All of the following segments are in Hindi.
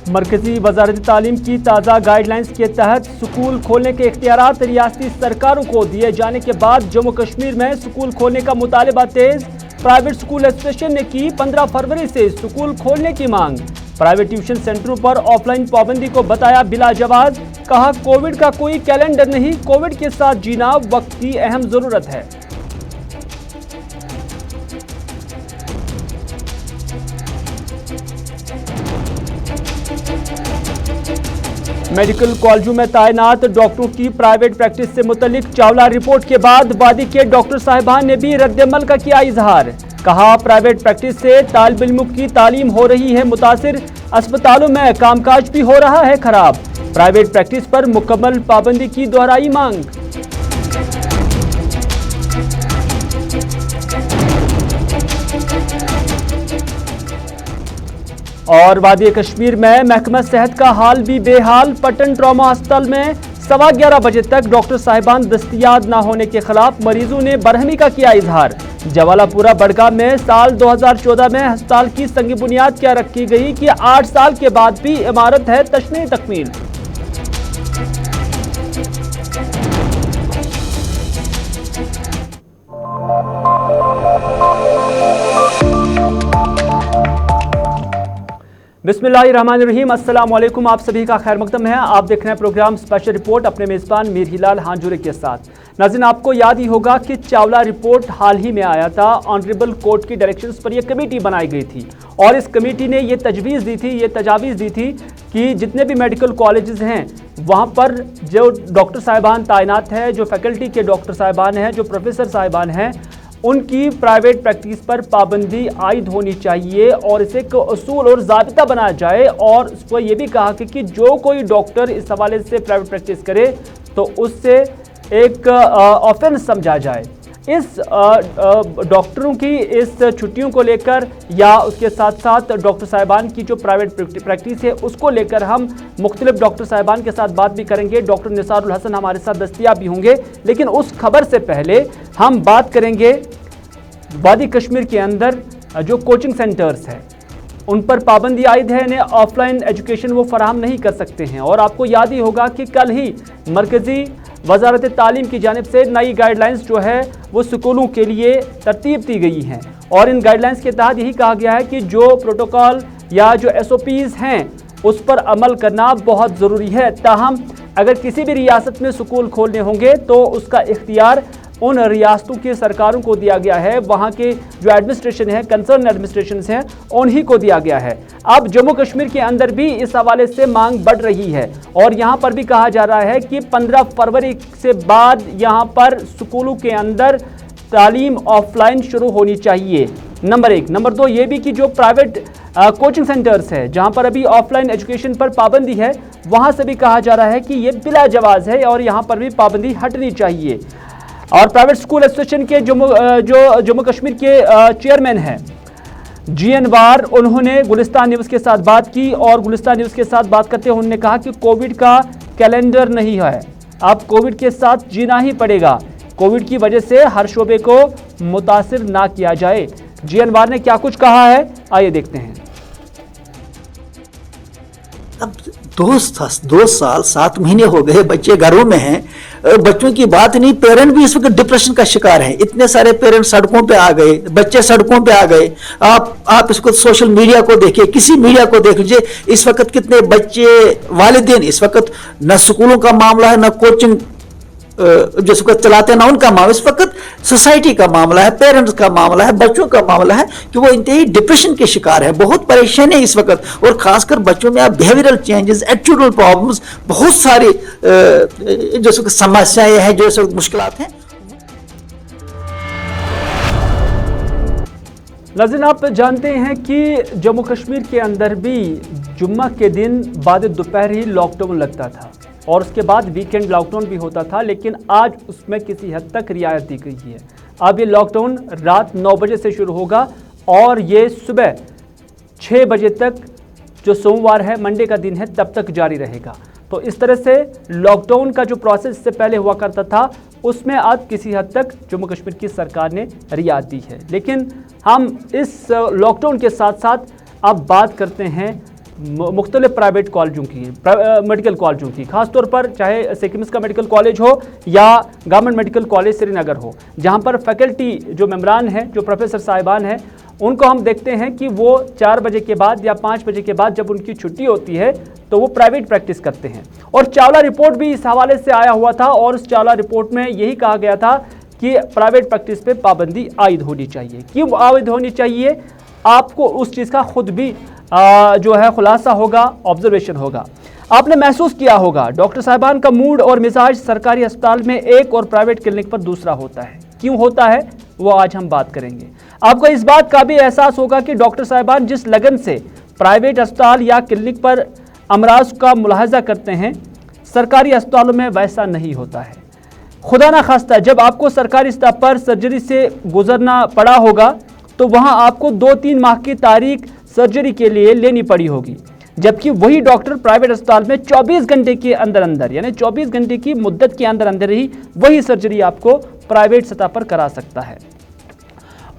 मरकजी वजारत तालीम की ताज़ा गाइडलाइंस के तहत स्कूल खोलने के इख्तियारात रियासती सरकारों को दिए जाने के बाद जम्मू कश्मीर में स्कूल खोलने का मुतालबा तेज। प्राइवेट स्कूल एसोसिएशन ने की 15 फरवरी से स्कूल खोलने की मांग। प्राइवेट ट्यूशन सेंटरों पर ऑफलाइन पाबंदी को बताया बिला जवाज। कहा कोविड का कोई कैलेंडर नहीं, कोविड के साथ जीना वक्त की अहम जरूरत है। मेडिकल कॉलेजों में तैनात डॉक्टरों की प्राइवेट प्रैक्टिस से मुतल्लिक चावला रिपोर्ट के बाद वादी के डॉक्टर साहिबान ने भी रद्द-ए-अमल का किया इजहार। कहा प्राइवेट प्रैक्टिस से तालिब इल्मों की तालीम हो रही है मुतासिर, अस्पतालों में कामकाज भी हो रहा है खराब। प्राइवेट प्रैक्टिस पर मुकम्मल पाबंदी की दोहराई मांग। और वादी कश्मीर में महकमा सेहत का हाल भी बेहाल। पटन ट्रॉमा अस्पताल में 11:15 बजे तक डॉक्टर साहिबान दस्तयाब न होने के खिलाफ मरीजों ने बरहमी का किया इजहार। जवालापुरा बड़गाम में साल 2014 में अस्पताल की संग बुनियाद क्या रखी गई कि 8 साल के बाद भी इमारत है तशनीह तकमील। बिस्मिल्लाहिर्रहमानिर्रहीम, अस्सलाम वालेकुम। आप सभी का खैर मकदम है। आप देख रहे हैं प्रोग्राम स्पेशल रिपोर्ट अपने मेज़बान मीर हिलाल हांजुरे के साथ। नाज़रीन, आपको याद ही होगा कि चावला रिपोर्ट हाल ही में आया था। ऑनरेबल कोर्ट की डायरेक्शंस पर यह कमेटी बनाई गई थी और इस कमेटी ने ये तजवीज़ दी थी, ये तजावीज़ दी थी कि जितने भी मेडिकल कॉलेजेस हैं वहाँ पर जो डॉक्टर साहिबान तैनात है, जो फैकल्टी के डॉक्टर साहिबान हैं, जो प्रोफेसर साहिबान हैं, उनकी प्राइवेट प्रैक्टिस पर पाबंदी आयद होनी चाहिए और इसे एक उसूल और ज़ाबिता बनाया जाए। और उसको ये भी कहा कि जो कोई डॉक्टर इस हवाले से प्राइवेट प्रैक्टिस करे तो उससे एक ऑफेंस समझा जाए। इस डॉक्टरों की इस छुट्टियों को लेकर या उसके साथ साथ डॉक्टर साहिबान की जो प्राइवेट प्रैक्टिस है उसको लेकर हम मुख्तलिफ डॉक्टर साहिबान के साथ बात भी करेंगे। डॉक्टर निसारुल हसन हमारे साथ दस्तयाब भी होंगे, लेकिन उस खबर से पहले हम बात करेंगे वादी कश्मीर के अंदर जो कोचिंग सेंटर्स हैं उन पर पाबंदी आयद है। इन्हें ऑफलाइन एजुकेशन वो फराहम नहीं कर सकते हैं। और आपको याद ही होगा कि कल ही मरकज़ी वजारत तालीम की जानिब से नई गाइडलाइंस जो है वो स्कूलों के लिए तरतीब दी गई हैं और इन गाइडलाइंस के तहत यही कहा गया है कि जो प्रोटोकॉल या जो SOPs हैं उस पर अमल करना बहुत ज़रूरी है। ताहम अगर किसी भी रियासत में स्कूल खोलने होंगे तो उसका इख्तियार उन रियासतों की सरकारों को दिया गया है, वहाँ के जो एडमिनिस्ट्रेशन है, कंसर्न एडमिनिस्ट्रेशन हैं, उन्हीं को दिया गया है। अब जम्मू कश्मीर के अंदर भी इस हवाले से मांग बढ़ रही है और यहाँ पर भी कहा जा रहा है कि 15 फरवरी से बाद यहाँ पर स्कूलों के अंदर तालीम ऑफलाइन शुरू होनी चाहिए, नंबर 1। नंबर 2 ये भी कि जो प्राइवेट कोचिंग सेंटर्स है जहाँ पर अभी ऑफलाइन एजुकेशन पर पाबंदी है, वहाँ से भी कहा जा रहा है कि ये बिला जवाज़ है और यहाँ पर भी पाबंदी हटनी चाहिए। और प्राइवेट स्कूल एसोसिएशन के जम्मू कश्मीर के चेयरमैन हैं GN वार, उन्होंने गुलिस्तान न्यूज़ के साथ बात की और गुलिस्तान न्यूज़ के साथ बात करते हुए उन्होंने कहा कि कोविड का कैलेंडर नहीं है, अब कोविड के साथ जीना ही पड़ेगा। कोविड की वजह से हर शोबे को मुतासिर ना किया जाए। GN वार ने क्या कुछ कहा है, आइए देखते हैं। अब 2 साल 7 महीने हो गए, बच्चे घरों में हैं। बच्चों की बात नहीं, पेरेंट भी इस वक्त डिप्रेशन का शिकार हैं। इतने सारे पेरेंट सड़कों पे आ गए, बच्चे सड़कों पे आ गए। आप इसको सोशल मीडिया को देखिए, किसी मीडिया को देख लीजिए, इस वक्त कितने बच्चे, वालिदैन, इस वक्त न स्कूलों का मामला है, न कोचिंग जो इस वक्त चलाते हैं ना उनका मामला, इस वक्त सोसाइटी का मामला है, पेरेंट्स का मामला है, बच्चों का मामला है कि वो इंतहाई डिप्रेशन के शिकार है। बहुत परेशानी है इस वक्त और खासकर बच्चों में बिहेवियरल चेंजेस, एटीट्यूडल प्रॉब्लम्स, बहुत सारी जो इस वक्त समस्याएं हैं, जो इस वक्त मुश्किलात हैं। नाज़रीन, आप जानते हैं कि जम्मू कश्मीर के अंदर भी जुम्मा के दिन बाद दोपहर ही लॉकडाउन लगता था और उसके बाद वीकेंड लॉकडाउन भी होता था, लेकिन आज उसमें किसी हद तक रियायत दी गई है। अब ये लॉकडाउन रात 9 बजे से शुरू होगा और ये सुबह 6 बजे तक, जो सोमवार है, मंडे का दिन है, तब तक जारी रहेगा। तो इस तरह से लॉकडाउन का जो प्रोसेस से पहले हुआ करता था उसमें अब किसी हद तक जम्मू कश्मीर की सरकार ने रियायत दी है। लेकिन हम इस लॉकडाउन के साथ साथ अब बात करते हैं मुख्तलिफ प्राइवेट कॉलेजों की, मेडिकल कॉलेजों की, खासतौर पर चाहे सिकिम्स का मेडिकल कॉलेज हो या गवर्नमेंट मेडिकल कॉलेज श्रीनगर हो, जहां पर फैकल्टी जो मेम्बरान हैं, जो प्रोफेसर साहिबान हैं, उनको हम देखते हैं कि वो 4 बजे के बाद या 5 बजे के बाद जब उनकी छुट्टी होती है तो वो प्राइवेट प्रैक्टिस करते हैं। और चावला रिपोर्ट भी इस हवाले से आया हुआ था और उस चावला रिपोर्ट में यही कहा गया था कि प्राइवेट प्रैक्टिस पे पाबंदी आयद होनी चाहिए। क्यों आयद होनी चाहिए, आपको उस चीज़ का खुद भी जो है खुलासा होगा, ऑब्जर्वेशन होगा। आपने महसूस किया होगा डॉक्टर साहिबान का मूड और मिजाज सरकारी अस्पताल में एक और प्राइवेट क्लिनिक पर दूसरा होता है। क्यों होता है वो आज हम बात करेंगे। आपको इस बात का भी एहसास होगा कि डॉक्टर साहिबान जिस लगन से प्राइवेट अस्पताल या क्लिनिक पर अमराज का मुलाहजा करते हैं, सरकारी अस्पतालों में वैसा नहीं होता है। खुदा ना खास्ता जब आपको सरकारी स्तर पर सर्जरी से गुजरना पड़ा होगा तो वहां आपको 2-3 माह की तारीख सर्जरी के लिए लेनी पड़ी होगी, जबकि वही डॉक्टर प्राइवेट अस्पताल में 24 घंटे के अंदर अंदर, यानी 24 घंटे की मुद्दत के अंदर अंदर ही वही सर्जरी आपको प्राइवेट सतह पर करा सकता है।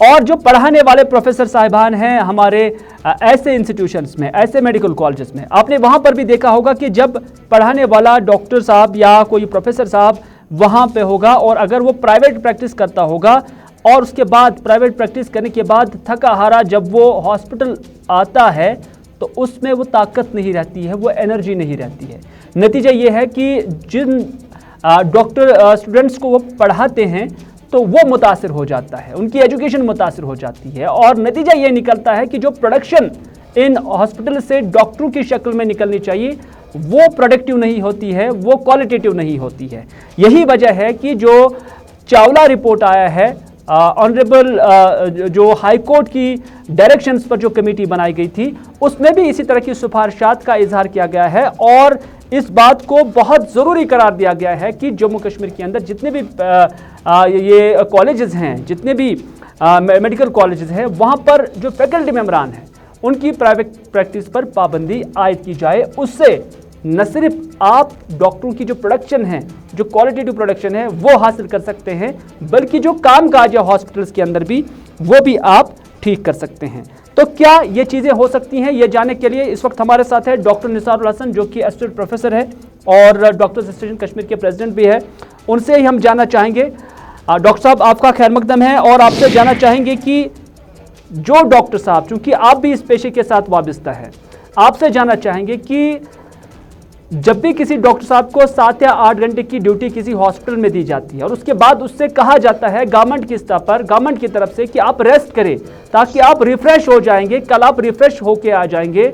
और जो पढ़ाने वाले प्रोफेसर साहिबान हैं हमारे ऐसे इंस्टीट्यूशंस में, ऐसे मेडिकल कॉलेजेस में, आपने वहाँ पर भी देखा होगा कि जब पढ़ाने वाला डॉक्टर साहब या कोई प्रोफेसर साहब वहाँ पे होगा और अगर वो प्राइवेट प्रैक्टिस करता होगा और उसके बाद प्राइवेट प्रैक्टिस करने के बाद थका हारा जब वो हॉस्पिटल आता है तो उसमें वो ताकत नहीं रहती है, वो एनर्जी नहीं रहती है। नतीजा ये है कि जिन डॉक्टर स्टूडेंट्स को वो पढ़ाते हैं तो वो मुतासिर हो जाता है, उनकी एजुकेशन मुतासिर हो जाती है और नतीजा ये निकलता है कि जो प्रोडक्शन इन हॉस्पिटल से डॉक्टरों की शक्ल में निकलनी चाहिए वो प्रोडक्टिव नहीं होती है, वो क्वालिटेटिव नहीं होती है। यही वजह है कि जो चावला रिपोर्ट आया है, ऑनरेबल जो हाई कोर्ट की डायरेक्शंस पर जो कमेटी बनाई गई थी उसमें भी इसी तरह की सिफारिशात का इजहार किया गया है और इस बात को बहुत ज़रूरी करार दिया गया है कि जम्मू कश्मीर के अंदर जितने भी ये कॉलेजेस हैं, जितने भी मेडिकल कॉलेजेस हैं, वहाँ पर जो फैकल्टी मेम्बरान हैं उनकी प्राइवेट प्रैक्टिस पर पाबंदी आयद की जाए। उससे न सिर्फ आप डॉक्टरों की जो प्रोडक्शन है, जो क्वालिटेटिव प्रोडक्शन है वो हासिल कर सकते हैं, बल्कि जो काम काज है हॉस्पिटल्स के अंदर भी वो भी आप ठीक कर सकते हैं। तो क्या ये चीज़ें हो सकती हैं, ये जानने के लिए इस वक्त हमारे साथ है डॉक्टर निसारुल हसन जो कि एसोसिएट प्रोफेसर है और डॉक्टर्स एसोसिएशन कश्मीर के प्रेसिडेंट भी है। उनसे ही हम जानना चाहेंगे। डॉक्टर साहब आपका खैर मकदम है और आपसे जानना चाहेंगे कि जो डॉक्टर साहब, चूँकि आप भी इस पेशे के साथ वाबस्ता है, आपसे जानना चाहेंगे कि जब भी किसी डॉक्टर साहब को 7 या 8 घंटे की ड्यूटी किसी हॉस्पिटल में दी जाती है और उसके बाद उससे कहा जाता है गवर्नमेंट की स्तर पर, गवर्नमेंट की तरफ से कि आप रेस्ट करें ताकि आप रिफ्रेश हो जाएंगे, कल आप रिफ्रेश होके आ जाएंगे,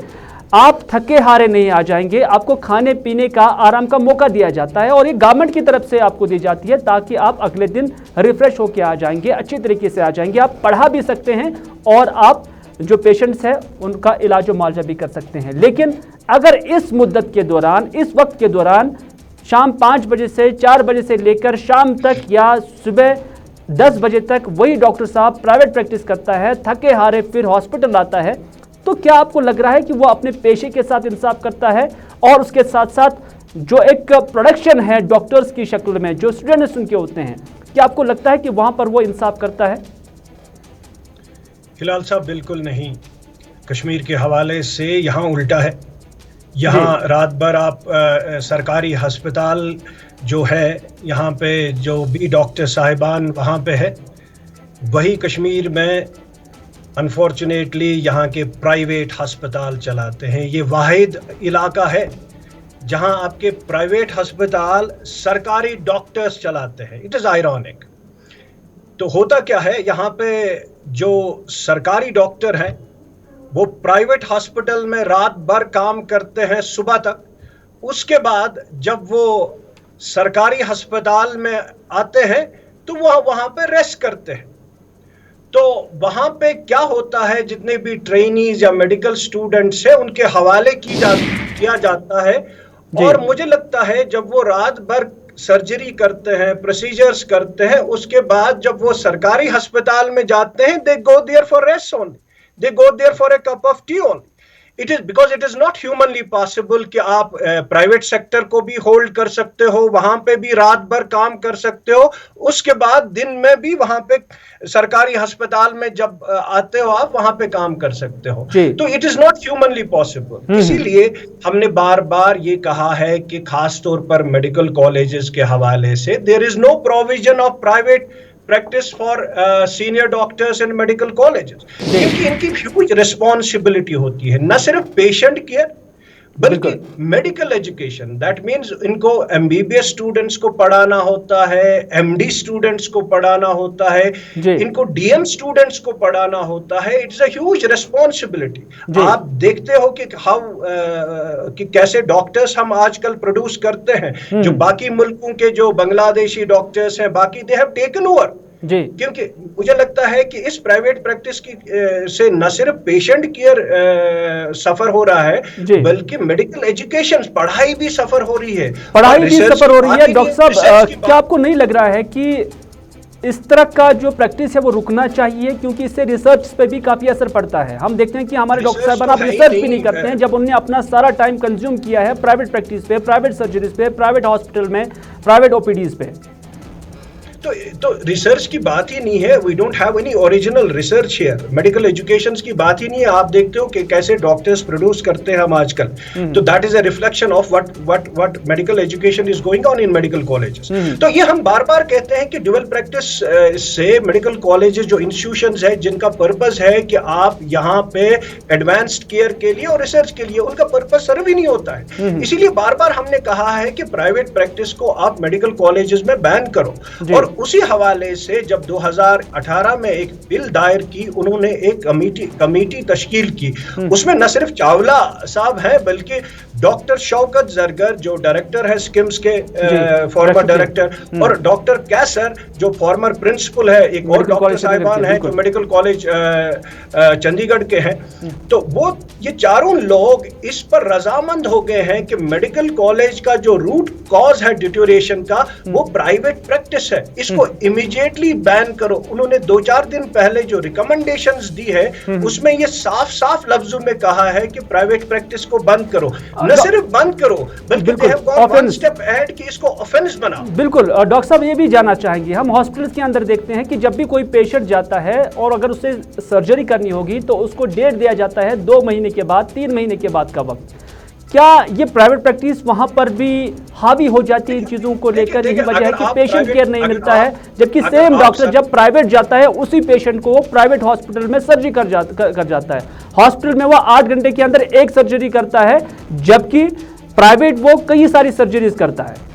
आप थके हारे नहीं आ जाएंगे, आपको खाने पीने का आराम का मौका दिया जाता है और ये गवर्नमेंट की तरफ से आपको दी जाती है ताकि आप अगले दिन रिफ्रेश होके आ जाएंगे, अच्छी तरीके से आ जाएंगे, आप पढ़ा भी सकते हैं और आप जो पेशेंट्स हैं उनका इलाज व मुआवजा भी कर सकते हैं। लेकिन अगर इस मुद्दत के दौरान, इस वक्त के दौरान शाम 5 बजे से 4 बजे से लेकर शाम तक या सुबह 10 बजे तक वही डॉक्टर साहब प्राइवेट प्रैक्टिस करता है, थके हारे फिर हॉस्पिटल आता है, तो क्या आपको लग रहा है कि वो अपने पेशे के साथ इंसाफ करता है और उसके साथ साथ जो एक प्रोडक्शन है डॉक्टर्स की शक्ल में, जो स्टूडेंट्स उनके होते हैं, क्या आपको लगता है कि वहाँ पर वो इंसाफ करता है? हिलाल साहब, बिल्कुल नहीं। कश्मीर के हवाले से यहाँ उल्टा है। यहाँ रात भर आप सरकारी अस्पताल जो है, यहाँ पे जो भी डॉक्टर साहिबान वहाँ पे है, वही कश्मीर में अनफॉर्चुनेटली यहाँ के प्राइवेट अस्पताल चलाते हैं। ये वाहिद इलाका है जहाँ आपके प्राइवेट अस्पताल सरकारी डॉक्टर्स चलाते हैं। It is ironic. तो होता क्या है, यहाँ पे जो सरकारी डॉक्टर हैं वो प्राइवेट हॉस्पिटल में रात भर काम करते हैं सुबह तक। उसके बाद जब वो सरकारी अस्पताल में आते हैं तो वो वहाँ पे रेस्ट करते हैं। तो वहाँ पे क्या होता है, जितने भी ट्रेनीज या मेडिकल स्टूडेंट्स हैं उनके हवाले किया जाता है और मुझे लगता है जब वो रात भर सर्जरी करते हैं, प्रोसीजर्स करते हैं, उसके बाद जब वो सरकारी अस्पताल में जाते हैं, they go there for rest only, they go there for a cup of tea only. It is because it is not humanly possible कि आप प्राइवेट सेक्टर को भी होल्ड कर सकते हो, वहां पे भी रात भर काम कर सकते हो, उसके बाद दिन में भी वहां पे सरकारी अस्पताल में जब आते हो आप वहां पे काम कर सकते हो। तो it is not humanly possible. इसीलिए हमने बार बार ये कहा है कि खास तौर पर मेडिकल कॉलेजेस के हवाले से there is no provision of private practice for senior doctors in medical colleges, क्योंकि इनकी ह्यूज रिस्पॉन्सिबिलिटी होती है, न सिर्फ पेशेंट केयर बल्कि मेडिकल एजुकेशन। दैट मीन्स इनको एमबीबीएस स्टूडेंट्स को पढ़ाना होता है, एमडी स्टूडेंट्स को पढ़ाना होता है, इनको डीएम स्टूडेंट्स को पढ़ाना होता है। It's a huge responsibility. आप देखते हो कि कि कैसे डॉक्टर्स हम आजकल प्रोड्यूस करते हैं, जो बाकी मुल्कों के जो बांग्लादेशी डॉक्टर्स हैं बाकी दे हैव टेकन ओवर। क्योंकि मुझे लगता है कि इस प्राइवेट प्रैक्टिस की से न सिर्फ पेशेंट केयर सफर हो रहा है बल्कि मेडिकल एजुकेशन पढ़ाई भी सफर हो रही है, पढ़ाई भी सफर हो रही है। डॉक्टर साहब, क्या आपको नहीं लग रहा है कि इस तरह का जो प्रैक्टिस है वो रुकना चाहिए, क्योंकि इससे रिसर्च पे भी काफी असर पड़ता है। हम देखते हैं कि हमारे डॉक्टर साहब आप रिसर्च भी नहीं करते हैं, जब उन्होंने अपना सारा टाइम कंज्यूम किया है प्राइवेट प्रैक्टिस पे, प्राइवेट सर्जरीज पे, प्राइवेट हॉस्पिटल में, प्राइवेट ओपीडीज पे। तो रिसर्च की बात ही नहीं है। We don't have any original research here. Medical education की बात ही नहीं है। आप देखते हो कि कैसे डॉक्टर्स प्रोड्यूस करते हैं हम आजकल, तो that is a reflection of what medical education is going on in medical colleges. तो ये हम बार बार कहते हैं कि ड्यूअल प्रैक्टिस से मेडिकल कॉलेजेस जो इंस्टीट्यूशंस है जिनका पर्पस है कि आप यहाँ पे एडवांस्ड केयर के लिए और रिसर्च के लिए, उनका पर्पस सर्व ही नहीं होता है। इसीलिए बार बार हमने कहा है कि प्राइवेट प्रैक्टिस को आप मेडिकल कॉलेजेस में बैन करो। और उसी हवाले से जब 2018 में एक बिल दायर की, उन्होंने एक कमेटी तश्कील की। उसमें न सिर्फ चावला साहब हैं बल्कि डॉक्टर शौकत जरगर जो डायरेक्टर है स्किम्स के फॉर्मर डायरेक्टर, और डॉक्टर कैसर जो फॉर्मर प्रिंसिपल है, एक और डॉक्टर साहिबान है जो मेडिकल कॉलेज चंडीगढ़ के हैं। तो वो ये चारों लोग इस पर रजामंद हो गए हैं कि मेडिकल कॉलेज का जो रूट कॉज है डिटोरिएशन का वो प्राइवेट प्रैक्टिस है, इसको इमीडिएटली बैन करो। उन्होंने 2-4 दिन पहले जो रिकमेंडेशंस दी है उसमें ये साफ साफ लफ्जों में कहा है कि प्राइवेट प्रैक्टिस को बंद करो, न सिर्फ बंद करो बल्कि they have gone one step ahead कि इसको ऑफेंस बनाओ। बिल्कुल। डॉक्टर साहब, ये भी जानना चाहेंगे, हम हॉस्पिटल के अंदर देखते हैं कि जब भी कोई पेशेंट जाता है और अगर उसे सर्जरी करनी होगी तो उसको डेट दिया जाता है 2 महीने के बाद, 3 महीने के बाद का वक्त। क्या ये प्राइवेट प्रैक्टिस वहां पर भी हावी हो जाती है इन चीजों को लेकर? यही वजह है कि पेशेंट केयर नहीं मिलता है, जबकि सेम डॉक्टर जब प्राइवेट जाता है उसी पेशेंट को प्राइवेट हॉस्पिटल में सर्जरी कर जाता है। हॉस्पिटल में वो 8 घंटे के अंदर एक सर्जरी करता है, जबकि प्राइवेट वो कई सारी सर्जरीज करता है।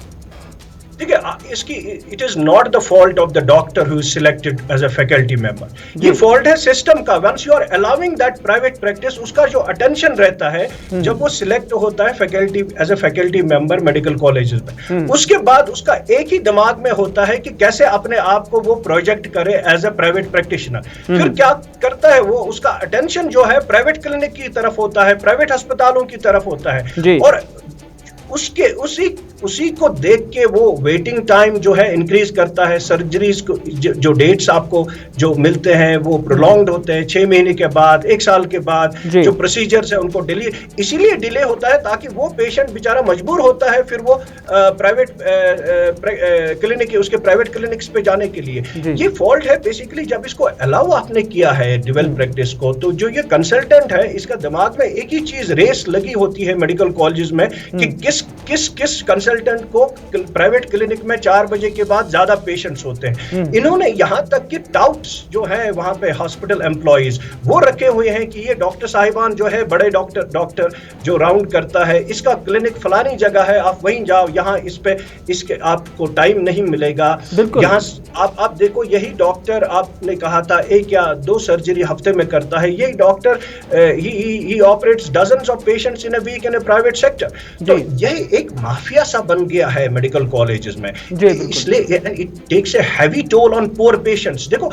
ठीक है, इसकी it is not the fault of the doctor who is selected as a faculty member, ये फॉल्ट है सिस्टम का। Once you are allowing that private practice, उसका जो अटेंशन रहता है जब वो सिलेक्ट होता है faculty as a faculty member medical colleges में, उसके बाद उसका एक ही दिमाग में होता है कि कैसे अपने आप को वो प्रोजेक्ट करे एज अ प्राइवेट प्रैक्टिशनर। फिर क्या करता है वो, उसका अटेंशन जो है प्राइवेट क्लिनिक की तरफ होता है, प्राइवेट अस्पतालों की तरफ होता है, और उसी को देख के वो वेटिंग टाइम जो है इंक्रीज करता है। सर्जरीज को जो डेट्स आपको जो मिलते हैं वो प्रोलॉन्ग्ड होते हैं, 6 महीने के बाद, 1 साल के बाद जो प्रोसीजर्स है उनको डिले, इसीलिए डिले होता है ताकि वो पेशेंट बेचारा मजबूर होता है फिर वो प्राइवेट क्लिनिक उसके प्राइवेट क्लिनिक्स पे जाने के लिए। ये फॉल्ट है बेसिकली जब इसको अलाउ आपने किया है ड्यूअल प्रैक्टिस को। तो जो ये कंसल्टेंट है इसका दिमाग में एक ही चीज रेस लगी होती है मेडिकल कॉलेज में कि किस कंसल्टेंट को प्राइवेट क्लिनिक में 4 बजे के बाद ज्यादा पेशेंट्स होते हैं। इन्होंने यहां तक कि टाउट्स जो है वहां पे हॉस्पिटल एम्प्लॉइज वो रखे हुए हैं कि ये डॉक्टर साहिबान जो है बड़े डॉक्टर जो राउंड करता है, इसका क्लिनिक फलानी जगह है, आप वहीं जाओ, यहाँ इसके आपको टाइम नहीं मिलेगा। यहाँ आप देखो, यही डॉक्टर आपने कहा था 1 या 2 सर्जरी हफ्ते में करता है, यही डॉक्टर ही operates dozens of patients in a week in a private sector. तो यही एक माफिया सा बन गया है मेडिकल कॉलेजेस में, इसलिए it takes a heavy toll on poor patients. देखो,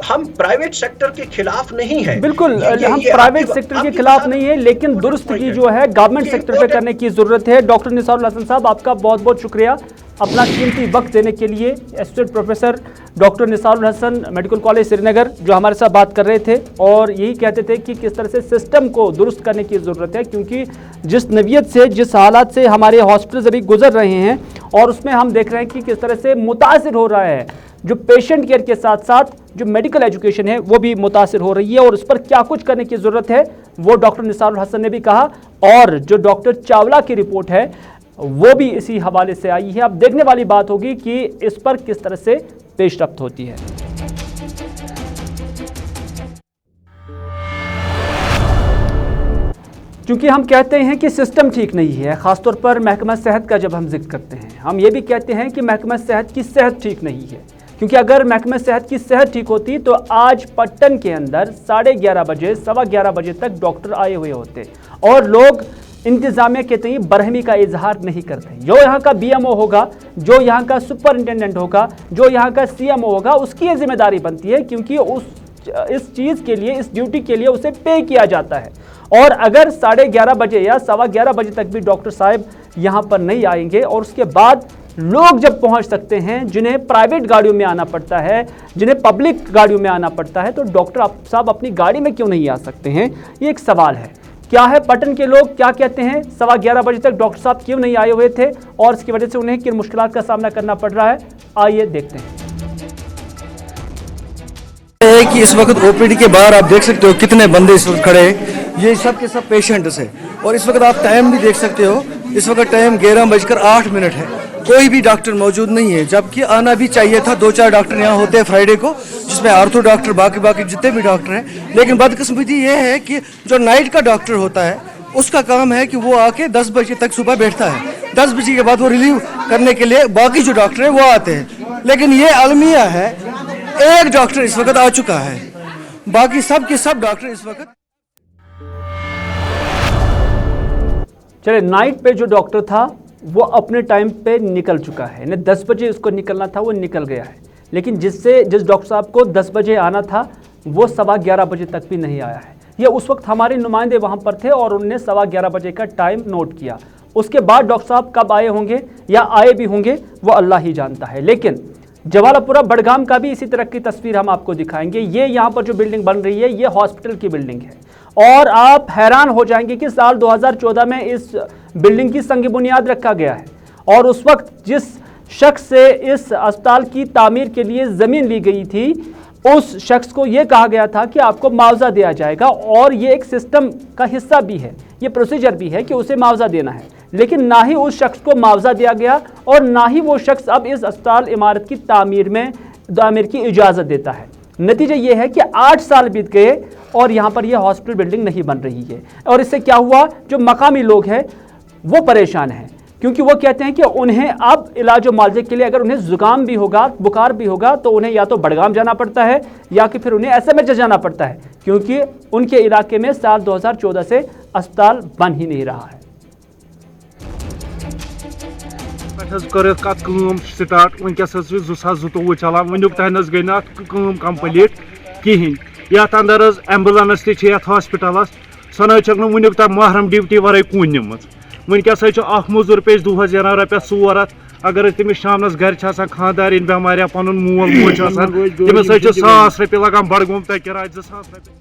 हम प्राइवेट सेक्टर के खिलाफ नहीं है, बिल्कुल हम प्राइवेट सेक्टर के खिलाफ नहीं है, लेकिन दुरुस्ती जो है गवर्नमेंट सेक्टर पे करने की जरूरत है। डॉक्टर निसारुल हसन साहब, आपका बहुत बहुत शुक्रिया अपना कीमती वक्त देने के लिए। Associate professor doctor Nisarul Hasan medical college Srinagar जो हमारे साथ बात कर रहे थे और यही कहते थे कि किस तरह से सिस्टम को दुरुस्त करने की ज़रूरत है, क्योंकि जिस नवियत से, जिस हालात से हमारे हॉस्पिटल्स अभी गुजर रहे हैं और उसमें हम देख रहे हैं कि किस तरह से मुतासिर हो रहा है जो पेशेंट केयर के साथ साथ जो मेडिकल एजुकेशन है वो भी मुतासिर हो रही है, और उस पर क्या कुछ करने की ज़रूरत है वो डॉक्टर निसारुल हसन ने भी कहा। और जो डॉक्टर चावला की रिपोर्ट है वो भी इसी हवाले से आई है। अब देखने वाली बात होगी कि इस पर किस तरह से पेशरफ्त होती है। क्योंकि हम कहते हैं कि सिस्टम ठीक नहीं है, ख़ासतौर पर महकमा सेहत का जब हम जिक्र करते हैं, हम ये भी कहते हैं कि महकमा सेहत की सेहत ठीक नहीं है, क्योंकि अगर महकमा सेहत की सेहत ठीक होती तो आज पट्टन के अंदर 11:30 बजे, 11:15 बजे तक डॉक्टर आए हुए होते और लोग इंतजामिया के तई बरहमी का इजहार नहीं करते। जो यहाँ का बीएमओ होगा, जो यहाँ का सुपरिंटेंडेंट होगा, जो यहाँ का सीएमओ होगा, उसकी ये जिम्मेदारी बनती है, क्योंकि इस चीज़ के लिए, इस ड्यूटी के लिए उसे पे किया जाता है। और अगर 11:30 बजे या 11:15 बजे तक भी डॉक्टर साहब यहाँ पर नहीं आएंगे और उसके बाद लोग जब पहुँच सकते हैं, जिन्हें प्राइवेट गाड़ियों में आना पड़ता है, जिन्हें पब्लिक गाड़ियों में आना पड़ता है, तो डॉक्टर साहब अपनी गाड़ी में क्यों नहीं आ सकते हैं? ये एक सवाल है। क्या है पटन के लोग क्या कहते हैं? 11:15 बजे तक डॉक्टर साहब क्यों नहीं आए हुए थे और इसकी वजह से उन्हें किन मुश्किलात का सामना करना पड़ रहा है? आइए देखते हैं। कि इस वक्त ओपीडी के बाहर आप देख सकते हो कितने बंदे इस वक्त खड़े हैं, ये सब के सब पेशेंट्स हैं। और इस वक्त आप टाइम भी देख सकते हो, इस वक्त टाइम 11:08 है, कोई भी डॉक्टर मौजूद नहीं है, जबकि आना भी चाहिए था। 2-4 डॉक्टर यहाँ होते हैं फ्राइडे को, जिसमें आर्थो डॉक्टर, बाकी जितने भी डॉक्टर हैं। लेकिन बदकिस्मती ये है कि जो नाइट का डॉक्टर होता है उसका काम है कि वो आके 10 बजे तक सुबह बैठता है, 10 बजे के बाद वो रिलीव करने के लिए बाकी जो डॉक्टर है वो आते हैं। लेकिन ये अलमिया है, एक डॉक्टर इस वक्त आ चुका है, बाकी सब के सब डॉक्टर इस वक्त। चले, नाइट पे जो डॉक्टर था वो अपने टाइम पे निकल चुका है, यानी 10 बजे उसको निकलना था, वो निकल गया है। लेकिन जिस डॉक्टर साहब को 10 बजे आना था वो 11:15 बजे तक भी नहीं आया है। ये उस वक्त हमारे नुमाइंदे वहाँ पर थे और उन्होंने 11:15 बजे का टाइम नोट किया। उसके बाद डॉक्टर साहब कब आए होंगे या आए भी होंगे वो अल्लाह ही जानता है। लेकिन जवालापुरा बड़गाम का भी इसी तरह की तस्वीर हम आपको दिखाएंगे। ये यहाँ पर जो बिल्डिंग बन रही है ये हॉस्पिटल की बिल्डिंग है और आप हैरान हो जाएंगे कि साल 2014 में इस बिल्डिंग की संग बुनियाद रखा गया है और उस वक्त जिस शख्स से इस अस्पताल की तामीर के लिए ज़मीन ली गई थी उस शख्स को ये कहा गया था कि आपको मुआवजा दिया जाएगा और ये एक सिस्टम का हिस्सा भी है, ये प्रोसीजर भी है कि उसे मुआवजा देना है। लेकिन ना ही उस शख्स को मुआवजा दिया गया और ना ही वो शख्स अब इस अस्पताल इमारत की तामीर की इजाज़त देता है। नतीजा ये है कि 8 साल बीत गए और यहाँ पर यह हॉस्पिटल बिल्डिंग नहीं बन रही है। और इससे क्या हुआ, जो मकामी लोग हैं वो परेशान हैं, क्योंकि वो कहते हैं कि उन्हें अब इलाज व मुआवजे के लिए अगर उन्हें ज़ुकाम भी होगा, बुखार भी होगा, तो उन्हें या तो बड़गाम जाना पड़ता है या कि फिर उन्हें SMH जाना पड़ता है, क्योंकि उनके इलाके में साल 2014 से अस्पताल बन ही नहीं रहा है। स्टार्ट वनकस 2024 चलान वनुक तन गई ना कम्प्लीट कहें ये अंदर एम्बुलेंस तस्पिटलस सो न वनुक तक महरम ड्यूटी वर कून निम वनकस मजूर पेश दोहस जान रपस 400 अगर तमिस शामनस घर खानदार इन बेमार पुन मोल मोज तमिस 1000 रपये लगान बड़गोम तक किराय 2000 रपये।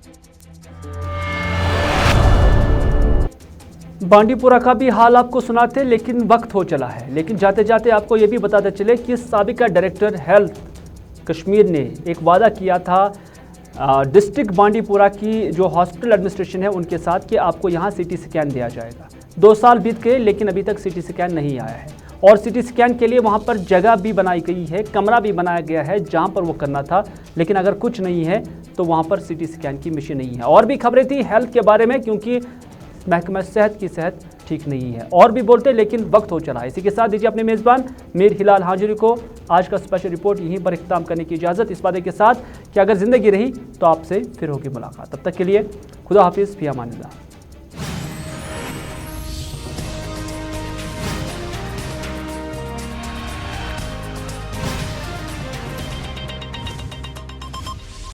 बांडीपुरा का भी हाल आपको सुनाते, लेकिन वक्त हो चला है। लेकिन जाते जाते आपको ये भी बताते चले कि साबिका डायरेक्टर हेल्थ कश्मीर ने एक वादा किया था डिस्ट्रिक्ट बांडीपुरा की जो हॉस्पिटल एडमिनिस्ट्रेशन है उनके साथ कि आपको यहाँ CT स्कैन दिया जाएगा। 2 साल बीत गए लेकिन अभी तक CT स्कैन नहीं आया है और CT स्कैन के लिए वहाँ पर जगह भी बनाई गई है, कमरा भी बनाया गया है जहाँ पर वो करना था। लेकिन अगर कुछ नहीं है तो वहाँ पर CT स्कैन की मशीन नहीं है। और भी खबरें थी हेल्थ के बारे में, क्योंकि महकमा सेहत की सेहत ठीक नहीं है। और भी बोलते लेकिन वक्त हो चला है। इसी के साथ दीजिए अपने मेज़बान मीर हिलाल हांजुरी को आज का स्पेशल रिपोर्ट यहीं पर इख्तिताम करने की इजाज़त, इस वादे के साथ कि अगर ज़िंदगी रही तो आपसे फिर होगी मुलाकात। तब तक के लिए खुदा हाफिज़, फ़ी अमानिल्लाह।